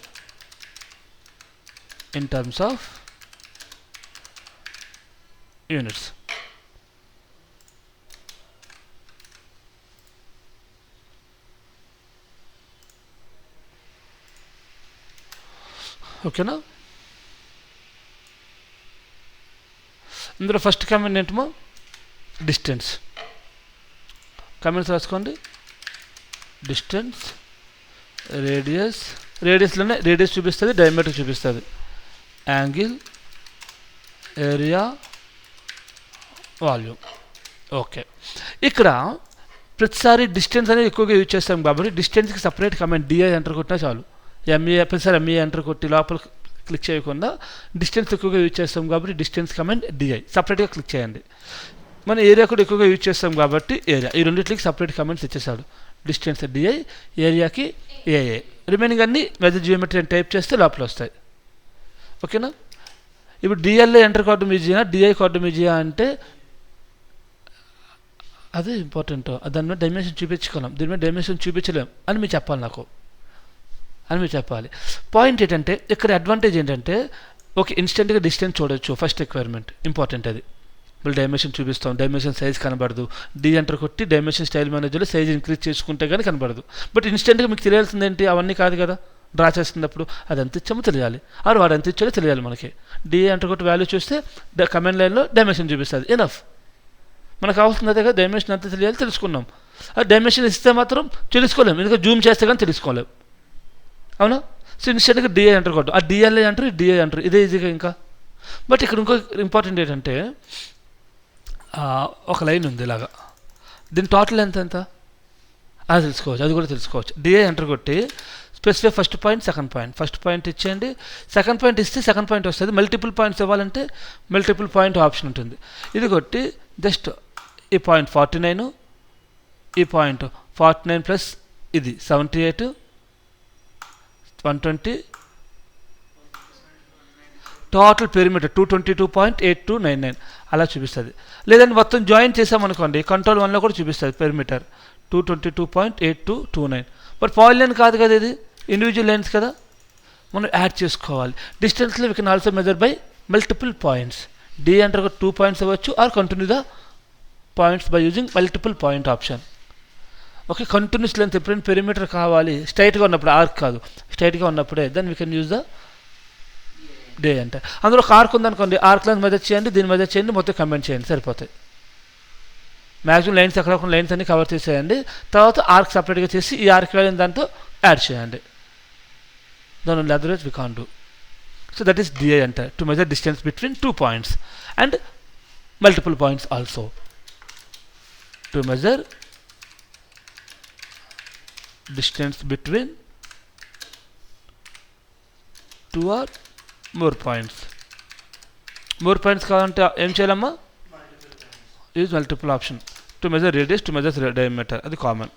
in terms of units. ఓకేనా? ఇందులో ఫస్ట్ కమెంట్ ఏంటమో డిస్టెన్స్. కమెంట్స్ రాసుకోండి. డిస్టెన్స్, రేడియస్లోనే రేడియస్ చూపిస్తుంది, డయామీటర్ చూపిస్తుంది. Angle, area volume. ఓకే, ఇక్కడ ప్రతిసారి డిస్టెన్స్ అనేది ఎక్కువగా యూజ్ చేస్తాం కాబట్టి డిస్టెన్స్కి సపరేట్ కమెంట్ డిఐ ఎంటర్ కొట్టినా చాలు. ప్రతిసారి ఎంఈ ఎంటర్ కొట్టి లోపల క్లిక్ చేయకుండా డిస్టెన్స్ ఎక్కువగా యూజ్ చేస్తాం కాబట్టి డిస్టెన్స్ కమెంట్ డిఐ సపరేట్గా క్లిక్ చేయండి. మనం ఏరియా కూడా ఎక్కువగా యూజ్ చేస్తాం కాబట్టి ఏరియా, ఈ రెండింటికి సపరేట్ కమెంట్స్ ఇచ్చేసాడు. డిస్టెన్స్ డిఐ, ఏరియాకి ఏఏ, రిమైనింగ్ అన్ని మెజర్ జియోమెట్రీ అని టైప్ చేస్తే లోపల వస్తాయి. ఓకేనా. ఇప్పుడు డిఎల్ఏ ఎంటర్ కోఆర్డినేట్ మీజియా, డిఐ కోఆర్డినేట్ మీజియా అంటే అదే ఇంపార్టెంట్. దాని మీద డైమెన్షన్ చూపించగలం, దీని మీద డైమెన్షన్ చూపించలేం అని మీరు చెప్పాలి నాకు, అని మీరు చెప్పాలి. పాయింట్ ఏంటంటే ఇక్కడ అడ్వాంటేజ్ ఏంటంటే ఓకే ఇన్స్టెంట్గా డిస్టెన్స్ చూడొచ్చు, ఫస్ట్ రిక్వైర్మెంట్ ఇంపార్టెంట్ అది. మళ్ళీ డైమెన్షన్ చూపిస్తాం, డైమెన్షన్ సైజ్ కనబడదు. డి ఎంటర్ కొట్టి డైమెన్షన్ స్టైల్ మేనేజర్లో సైజ్ ఇంక్రీజ్ చేసుకుంటే కానీ కనబడదు. బట్ ఇన్స్టెంట్గా మీకు తెలియాల్సింది ఏంటి, అవన్నీ కాదు కదా. డ్రా చేస్తున్నప్పుడు అది ఎంత ఇచ్చామో తెలియాలి, ఆరు వాడు ఎంత ఇచ్చాడో తెలియాలి మనకి. డి ఎంటర్ కొట్టి వాల్యూ చూస్తే కమెంట్ లైన్లో డైమెన్షన్ చూపిస్తుంది, ఎనఫ్. మనకు కావాల్సింది అదే కదా, డైమెన్షన్ ఎంత తెలియాలి తెలుసుకున్నాం. ఆ డైమెన్షన్ ఇస్తే మాత్రం తెలుసుకోలేము, ఎందుకంటే జూమ్ చేస్తే కానీ తెలుసుకోలేము, అవునా. సో ఇన్స్టెంట్గా డిఐ ఎంటర్ కొట్టు, ఆ డిఎల్ఏ అంటారు, డిఐ అంటారు, ఇదే ఈజీగా ఇంకా. బట్ ఇక్కడ ఇంకో ఇంపార్టెంట్ ఏంటంటే ఒక లైన్ ఉంది ఇలాగా, దీని టోటల్ ఎంత అది తెలుసుకోవచ్చు, అది కూడా తెలుసుకోవచ్చు. డిఐ ఎంటర్ కొట్టి specify first point second point, first point ఇచ్చేయండి, సెకండ్ పాయింట్ ఇస్తే సెకండ్ పాయింట్ వస్తుంది. మల్టిపుల్ పాయింట్స్ ఇవ్వాలంటే మల్టిపుల్ పాయింట్ ఆప్షన్ ఉంటుంది. ఇది కొట్టి జస్ట్ ఈ పాయింట్ 49, ఈ పాయింట్ 49 ప్లస్ ఇది 78, 120, టోటల్ పెరిమీటర్ 222.8299 అలా చూపిస్తుంది. లేదంటే మొత్తం జాయిన్ చేసామనుకోండి కంట్రోల్ 1లో కూడా చూపిస్తుంది పెరిమీటర్ 222.8229. బట్ పాయింట్ లైన్ కాదు కదా, ఇది ఇండివిజువల్ లైన్స్ కదా, మనం యాడ్ చేసుకోవాలి. డిస్టెన్స్లో we can also measure by multiple points. D అంటారు 2 పాయింట్స్ అవ్వచ్చు, or continue the points by using multiple point option. Okay, continuous length ఎప్పుడైనా పెరిమీటర్ కావాలి స్ట్రైట్గా ఉన్నప్పుడు, ఆర్క్ కాదు స్ట్రైట్గా ఉన్నప్పుడే then we can use the day అంటే. అందులో ఒక ఆర్క్ ఉందనుకోండి, ఆర్క్ లైన్స్ మెజర్ చేయండి, దీని మెజర్ చేయండి, మొత్తం కమెంట్ చేయండి, సరిపోతాయి. మ్యాక్సిమం లైన్స్ ఎక్కడ లైన్స్ అన్ని కవర్ చేసేయండి, తర్వాత ఆర్క్ సపరేట్గా చేసి ఈ ఆర్క్ వాల్యూని దాంతో యాడ్ చేయండి. దాని otherwise we can't do. So that is DI అంటే to measure distance between 2 points and multiple points also. To measure distance between 2 or more points. More points కావాలంటే ఏం చేయాలమ్మా, use multiple option. To measure radius, to measure diameter, అది common.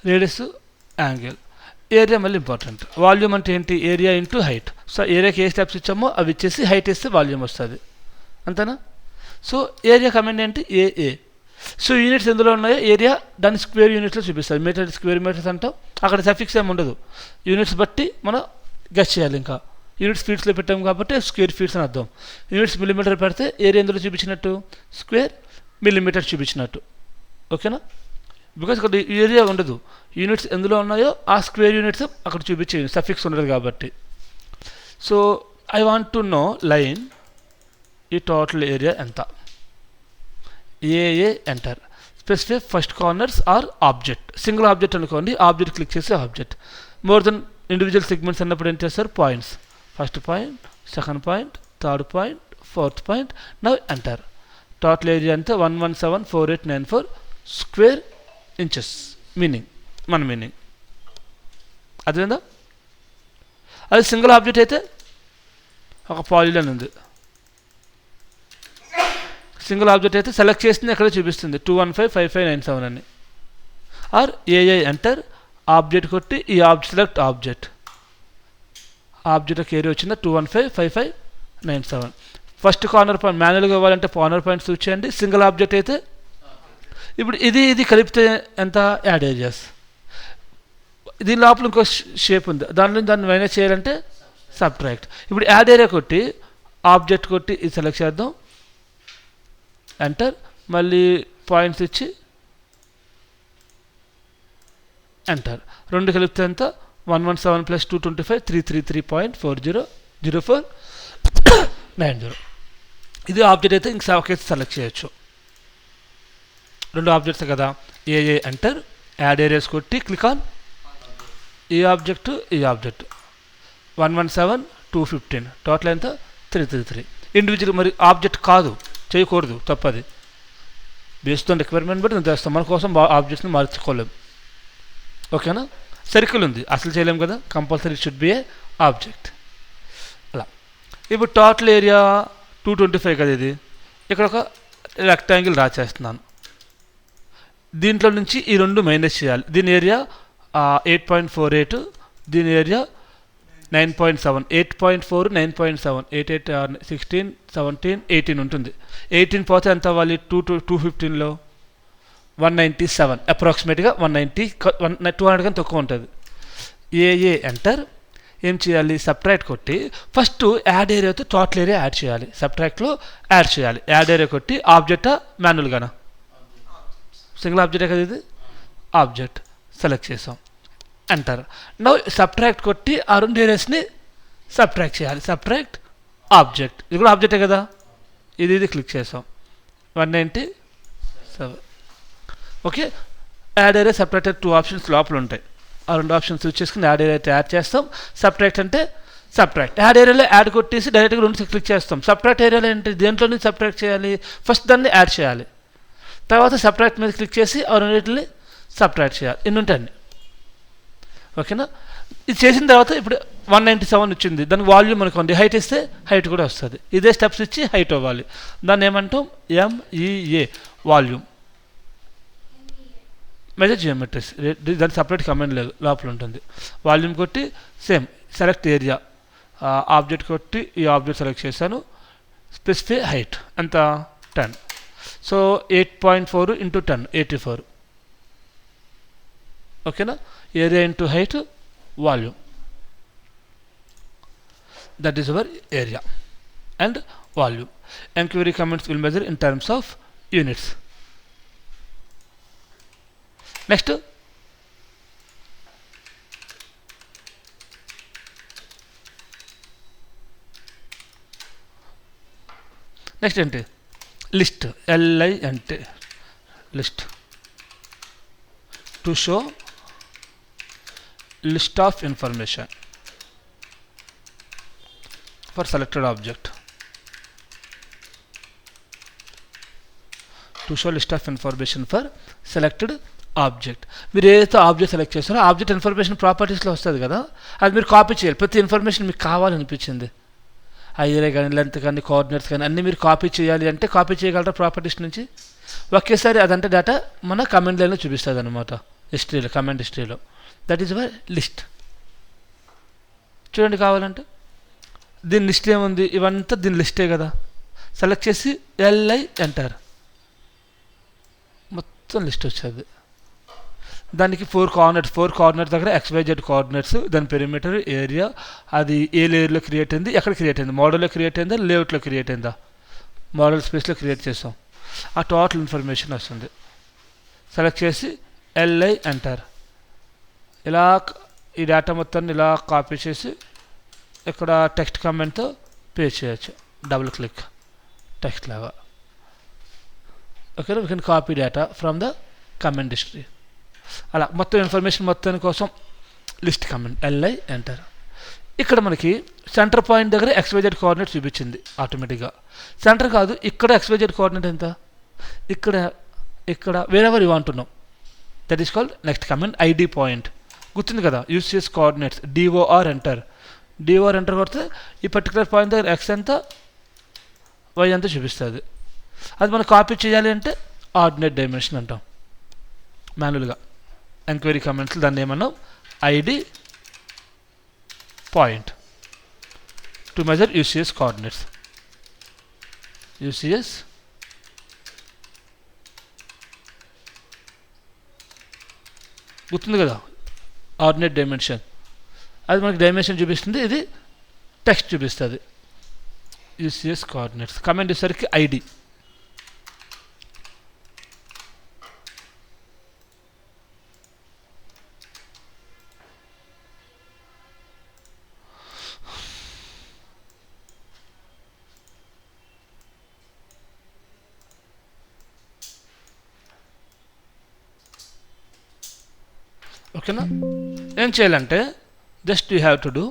Radius, angle, area మళ్ళీ important. Volume అంటే ఏంటి, area into height. So ఏరియాకి ఏ steps ఇచ్చామో అవి ఇచ్చేసి హైట్ ఇస్తే వాల్యూమ్ వస్తుంది, అంతేనా. సో ఏరియా కమెంట్ ఏంటి, ఏఏ. సో యూనిట్స్ ఎందులో ఉన్నాయో ఏరియా దాని స్క్వేర్ యూనిట్స్లో చూపిస్తుంది. మీటర్ స్క్వేర్ మీటర్స్ అంటాం, అక్కడ సఫిక్స్ ఏమి ఉండదు, యూనిట్స్ బట్టి మనం గెస్ చేయాలి. ఇంకా యూనిట్స్ ఫీట్స్లో పెట్టాం కాబట్టి స్క్వేర్ ఫీట్స్ అని అర్థం. యూనిట్స్ మిల్లీమీటర్ పెడితే ఏరియా ఎందులో చూపించినట్టు, స్క్వేర్ మిల్లీమీటర్ చూపించినట్టు, ఓకేనా. బికాస్ ఇక్కడ ఏరియా ఉండదు, యూనిట్స్ ఎందులో ఉన్నాయో ఆ స్క్వేర్ యూనిట్స్ అక్కడ చూపించే సఫిక్స్ ఉండదు కాబట్టి. So I want to know line ఈ టోటల్ ఏరియా ఎంత, AA enter. Specify first corners or object, single object అనుకోండి, ఆబ్జెక్ట్ క్లిక్ చేసి object. More than individual segments అన్నప్పుడు ఏం చేస్తారు, points. First point, second point, third point, fourth point, now enter. Total area అంతా 1174894 square inches. Meaning మన meaning అదేందా. అది single object అయితే ఒక పాలిలైన్ ఉంది, సింగిల్ ఆబ్జెక్ట్ అయితే సెలెక్ట్ చేసింది ఎక్కడ చూపిస్తుంది 2155597 అని. ఆర్ ఏఐ ఎంటర్, ఆబ్జెక్ట్ కొట్టి ఈ object select object, object area వచ్చిందా 2155597. ఫస్ట్ కార్నర్ పాయింట్ మాన్యువల్గా ఇవ్వాలంటే కార్నర్ పాయింట్స్ చూసేయండి, సింగిల్ ఆబ్జెక్ట్ అయితే. ఇప్పుడు ఇది కలిపితే ఎంత, యాడ్ ఏరియాస్. దీని లోపల ఇంకో షేప్ ఉంది, దాన్ని మైనస్ చేయాలంటే సబ్ట్రాక్ట్. ఇప్పుడు యాడ్ ఏరియా కొట్టి ఆబ్జెక్ట్ కొట్టి ఇది సెలెక్ట్ చేద్దాం, ఎంటర్. మళ్ళీ పాయింట్స్ ఇచ్చి ఎంటర్. రెండు కలిపితే ఎంత 117 ప్లస్ 225 333.400490. ఇది ఆబ్జెక్ట్ అయితే ఇంక ఒకేసి సెలెక్ట్ చేయొచ్చు. రెండు ఆబ్జెక్ట్స్ కదా, ఏఏ ఎంటర్, యాడ్ ఏరియాస్ కొట్టి క్లిక్ ఆన్ ఈ ఆబ్జెక్ట్ 117 215 టోటల్ ఎంత 333. ఇండివిజువల్ మరి ఆబ్జెక్ట్ కాదు, చేయకూడదు, తప్పది. బేస్డ్ ఆన్ రిక్వైర్మెంట్ బట్టి నేను చేస్తాం, మన కోసం ఆబ్జెక్ట్స్ని మార్చుకోలేం. ఓకేనా. సర్కిల్ ఉంది, అసలు చేయలేం కదా, compulsory should be A object. అలా ఇప్పుడు టోటల్ ఏరియా 225 కదా, ఇది ఇక్కడ ఒక రెక్టాంగిల్ డ్రా చేస్తున్నాను. దీంట్లో నుంచి ఈ రెండు మైనస్ చేయాలి. దీని ఏరియా 8.48, దీని ఏరియా 9.7, 8.4 9.7, 8 8 16 17 18 ఉంటుంది. 18 పోతే ఎంత అవ్వాలి 215లో 197, అప్రాక్సిమేట్గా 190 200 కానీ తక్కువ ఉంటుంది. ఏఏ ఎంటర్. ఏం చేయాలి, సబ్ట్రాక్ట్ కొట్టి ఫస్ట్ యాడ్ ఏరియాతో టోటల్ ఏరియా యాడ్ చేయాలి. సబ్ట్రాక్ట్లో యాడ్ చేయాలి. యాడ్ ఏరియా కొట్టి ఆబ్జెక్టా మాన్యువల్గానా, సింగిల్ ఆబ్జెక్టే కదా ఇది, ఆబ్జెక్ట్ సెలెక్ట్ చేసాం, ఎంటర్. నౌ సబ్ట్రాక్ట్ కొట్టి ఆ రెండు ఏరియాస్ని సబ్ట్రాక్ట్ చేయాలి. సబ్ట్రాక్ట్ ఆబ్జెక్ట్, ఇది కూడా ఆబ్జెక్టే కదా, ఇది క్లిక్ చేసాం 197. Okay. Add area subtract 2 options లోపల ఉంటాయి. ఆ రెండు ఆప్షన్స్ యూజ్ చేసుకుని యాడ్ ఏరియా అయితే యాడ్ చేస్తాం. సబ్ట్రాక్ట్ అంటే సబ్ట్రాక్ట్, యాడ్ ఏరియాలో యాడ్ కొట్టేసి డైరెక్ట్గా రెండు క్లిక్ చేస్తాం. సబ్ట్రాక్ట్ ఏరియాలో ఏంటి, దేంట్లో నుంచి సబ్ట్రాక్ట్ చేయాలి, ఫస్ట్ దాన్ని యాడ్ చేయాలి, తర్వాత సబ్ట్రాక్ట్ మీద క్లిక్ చేసి ఆ రెండింటిని సబ్ట్రాక్ట్ చేయాలి. ఎన్ని ఉంటాయండి. ఓకేనా. ఇది చేసిన తర్వాత ఇప్పుడు 197 వచ్చింది, దానికి వాల్యూమ్ అనుకోండి, హైట్ ఇస్తే హైట్ కూడా వస్తుంది. ఇదే స్టెప్స్ ఇచ్చి హైట్ అవ్వాలి. దాన్ని ఏమంటాం, ఎంఈఏ వాల్యూమ్, మెజర్ జియోమెట్రీస్. దానికి సపరేట్ కమెంట్ లేదు, లోపల ఉంటుంది. వాల్యూమ్ కొట్టి సేమ్ సెలెక్ట్ ఏరియా, ఆబ్జెక్ట్ కొట్టి ఈ ఆబ్జెక్ట్ సెలెక్ట్ చేశాను. స్పెసిఫై హైట్ ఎంత 10, సో 8.4 ఇంటూ 10 84. ఓకేనా. Area into height volume, that is hour area and volume. Enquiry comments will measure in terms of units. Next ఏంటి, లిస్ట్. ఎల్ఐ అంటే list, to show list of information for selected object. To show list of information for selected object. మీరు ఏదైతే object select చేస్తారో object information ప్రాపర్టీస్లో వస్తుంది కదా, అది మీరు copy చేయాలి. ప్రతి ఇన్ఫర్మేషన్ మీకు కావాలనిపించింది, ఐఏ కానీ లెంత్ కానీ కోఆర్డినేట్స్ కానీ అన్నీ మీరు కాపీ చేయాలి అంటే కాపీ చేయగలరా ప్రాపర్టీస్ నుంచి. ఒకేసారి అదంటే డేటా మన కమెంట్ లైన్లో చూపిస్తుంది అనమాట, హిస్టరీలో, కమెంట్ హిస్టరీలో. That is our list. చూడండి కావాలంటే దీని లిస్ట్ ఏముంది, ఇవంతా దీని లిస్టే కదా. సెలెక్ట్ చేసి ఎల్ఐ ఎంటర్, మొత్తం లిస్ట్ వచ్చేది. దానికి 4 కోఆర్డినేట్స్ దగ్గర XYZ కోఆర్డినేట్స్, దాని పెరిమీటర్, ఏరియా, అది ఏ లేయర్లో క్రియేట్ అయింది, ఎక్కడ క్రియేట్ అయింది, మోడల్లో క్రియేట్ అయిందా, లేఅవుట్లో క్రియేట్ అయిందా, మోడల్ స్పేస్లో క్రియేట్ చేసాం. ఆ టోటల్ ఇన్ఫర్మేషన్ వస్తుంది. సెలెక్ట్ చేసి ఎల్ఐ ఎంటర్. ఇలా ఈ డేటా మొత్తాన్ని ఇలా కాపీ చేసి ఇక్కడ టెక్స్ట్ కమెంట్తో పేస్ట్ చేయొచ్చు. డబుల్ క్లిక్ టెక్స్ట్ లాగా. Okay, we can copy data from the comment history. అలా మొత్తం ఇన్ఫర్మేషన్ మొత్తాని కోసం లిస్ట్ కమెంట్ ఎల్ఐ ఎంటర్. ఇక్కడ మనకి సెంటర్ పాయింట్ దగ్గర XYZ కోఆర్డినేట్ చూపించింది ఆటోమేటిక్గా. సెంటర్ కాదు, ఇక్కడ XYZ కోఆర్డినేట్ ఎంత, ఇక్కడ wherever you want to know, that is called next command ID point. గుర్తుంది కదా, UCS coordinates, DOR enter. DOR enter కొడితే ఈ పర్టికులర్ పాయింట్ దగ్గర X ఎంత Y ఎంత చూపిస్తుంది. అది మనం కాపీ చేయాలి అంటే ఆర్డినేట్ డైమెన్షన్ అంటాం మాన్యువల్గా. ఎంక్వైరీ కమెంట్స్ దాన్ని ఏమన్నాం, ID point to measure UCS coordinates. UCS గుర్తుంది కదా, ఆర్డినేట్ డైమెన్షన్. అది మనకి డైమెన్షన్ చూపిస్తుంది, ఇది టెక్స్ట్ చూపిస్తుంది. యూసిఎస్ కోఆర్డినేట్స్ కమెంట్ వచ్చేసరికి ఐడి. ఓకేనా. ఏం చేయాలంటే just you have to do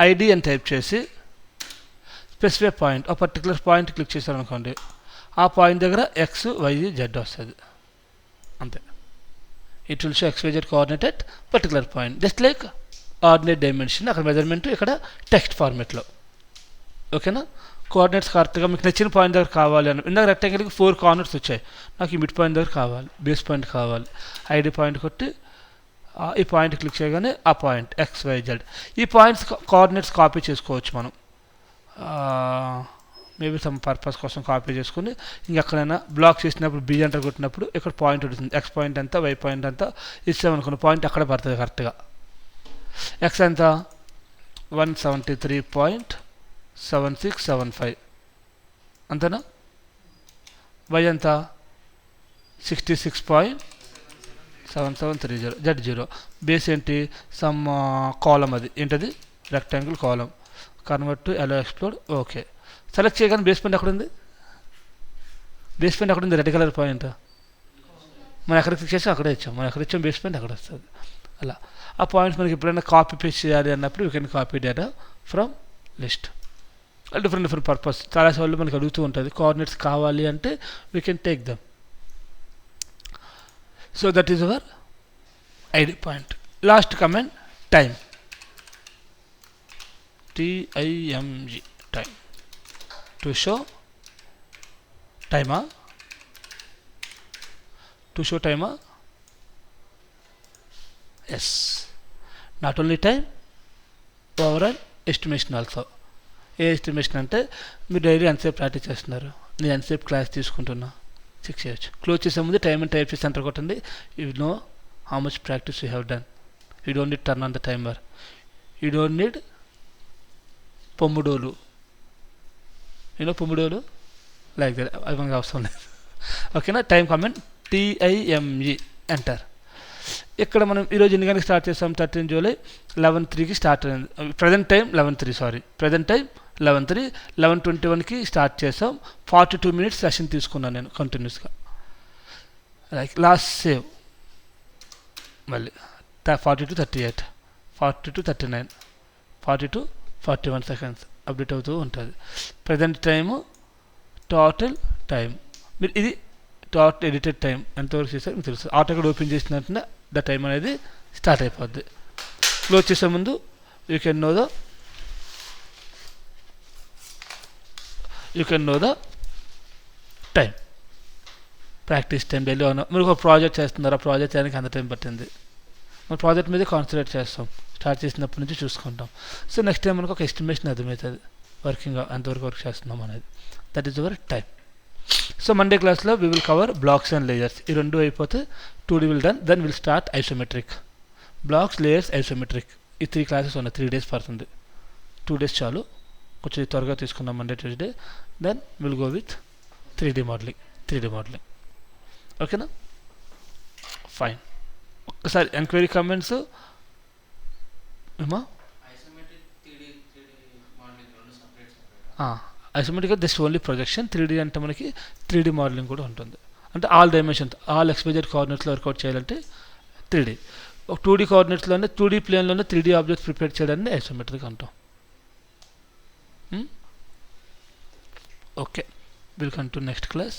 ID అని టైప్ చేసి స్పెసిఫై పాయింట్, ఆ పర్టికులర్ పాయింట్ క్లిక్ చేశారనుకోండి, ఆ పాయింట్ దగ్గర ఎక్స్ వై జెడ్ వస్తుంది అంతే. It will show X Y Z coordinate at particular point, just like ordinate dimension, అక్కడ మెజర్మెంట్, ఇక్కడ టెక్స్ట్ ఫార్మేట్లో. ఓకేనా. కోఆర్డినేట్స్ కరెక్ట్గా మీకు నచ్చిన పాయింట్ దగ్గర కావాలి అని, ఇందాక రెక్టాంగిల్కి 4 కార్నర్స్ వచ్చాయి, నాకు ఈ మిడ్ పాయింట్ దగ్గర కావాలి, బేస్ పాయింట్ కావాలి, ఐడి పాయింట్ కొట్టి ఈ పాయింట్ క్లిక్ చేయగానే ఆ పాయింట్ ఎక్స్ వై జెడ్, ఈ పాయింట్స్ కోఆర్డినేట్స్ కాపీ చేసుకోవచ్చు మనం, మేబీ సమ్ పర్పస్ కోసం కాపీ చేసుకుని ఇంకెక్కడైనా బ్లాక్ చేసినప్పుడు బి ఎంటర్ కొట్టినప్పుడు ఇక్కడ పాయింట్ ఉంటుంది, ఎక్స్ పాయింట్ ఎంత వై పాయింట్ ఎంత ఇచ్చామనుకున్న పాయింట్ అక్కడ పడుతుంది కరెక్ట్గా. ఎక్స్ ఎంత 173.7675 అంతేనా. వై ఎంత 66.7730. జెడ్ 0. బేస్ ఏంటి సమ్ కాలం, అది ఏంటది రెక్టాంగిల్ కాలం. కన్వర్ట్ టు ఎలో ఎక్స్ప్లోడ్. ఓకే. సెలెక్ట్ చేయగానే బేస్ పాయింట్ ఎక్కడ ఉంది, బేస్ పాయింట్ ఎక్కడ ఉంది, రెడ్ కలర్ పాయింట్. మనం ఎక్కడ క్లిక్ చేసాం అక్కడే ఇచ్చాం, మనం ఎక్కడ ఇచ్చాం బేస్ పాయింట్ అక్కడ వస్తుంది. అలా ఆ పాయింట్స్ మనకి ఎప్పుడైనా కాపీ పేస్ట్ చేయాలి అన్నప్పుడు you can copy data from list. Different purpose చాలాసార్లు మనకి అడుగుతూ ఉంటుంది, కోఆర్డినేట్స్ కావాలి అంటే we can take them. So that is our ID point. Last command time, TIMG, time, to show టైమా, టు షో టైమా. Yes, not only time, overall estimation also. ఏ estimation అంటే మీరు డైలీ ఎంతసేపు ప్రాక్టీస్ చేస్తున్నారు, నేను ఎంతసేపు క్లాస్ తీసుకుంటున్నా చెక్ చేయొచ్చు. క్లోజ్ చేసే ముందు టైం అని టైప్ చేసి ఎంటర్ కొట్టండి, you know how much practice you have done. You don't need turn on the timer, you don't need pomodoros, you know pomodoros like that, అది మనకు అవసరం లేదు. ఓకేనా. Time command TIME, enter. ఇక్కడ మనం ఈరోజు ఎన్ని గంటలకు స్టార్ట్ చేస్తాం, 13 జూలై 11:03కి స్టార్ట్ అయింది. ప్రజెంట్ టైం 11:03 11:21కి స్టార్ట్ చేసాం. 42 minutes సెషన్ తీసుకున్నాను నేను కంటిన్యూస్గా. లైక్ లాస్ట్ సేవ్ మళ్ళీ 40-38, 40-39, 40-41 seconds అప్డేట్ అవుతూ ఉంటుంది. ప్రజెంట్ టైము, టోటల్ టైం, మీరు ఇది టోటల్ ఎడిటెడ్ టైం ఎంతవరకు చేశారు మీకు తెలుసు. ఆటోకాడ్ ఓపెన్ చేసిన వెంటనే ద టైం అనేది స్టార్ట్ అయిపోద్ది. క్లోజ్ చేసే ముందు you can know the time, practice time. Daily మీరు ఒక ప్రాజెక్ట్ చేస్తున్నారు, ఆ ప్రాజెక్ట్ చేయడానికి అంత టైం పట్టింది, మన ప్రాజెక్ట్ మీద కాన్సన్ట్రేట్ చేస్తాం, స్టార్ట్ చేసినప్పటి నుంచి చూసుకుంటాం. సో నెక్స్ట్ టైం మనకు ఒక ఎస్టిమేషన్ అర్థమవుతుంది వర్కింగ్ ఎంతవరకు వర్క్ చేస్తున్నాం అనేది. That is our time. So Monday క్లాస్లో we will cover blocks and layers. ఈ రెండు అయిపోతే 2D will done, then will start isometric. Blocks, layers, isometric, ఈ 3 classes ఉన్నాయి. 3 days పడుతుంది, 2 days చాలు. కొంచెం త్వరగా తీసుకున్నాం Monday Tuesday. Then will go with 3D modelling. ఓకేనా, ఫైన్. ఒక్కసారి ఎంక్వైరీ కామెంట్స్ ఏమా. ఐసోమెట్రిక్గా జస్ట్ ఓన్లీ ప్రొజెక్షన్. 3D అంటే మనకి 3D మోడలింగ్ కూడా ఉంటుంది. అంటే ఆల్ డైమెన్షన్స్, ఆల్ ఎక్స్పైజెడ్ కోఆర్డినేట్స్లో వర్కౌట్ చేయాలంటే 3D. ఒక 2D కోఆర్డినేట్స్లోనే 2D ప్లేన్లోనే 3D objects prepare చేయడాన్ని ఐసోమెట్రిక్ అంటాం. Okay, will come to next class.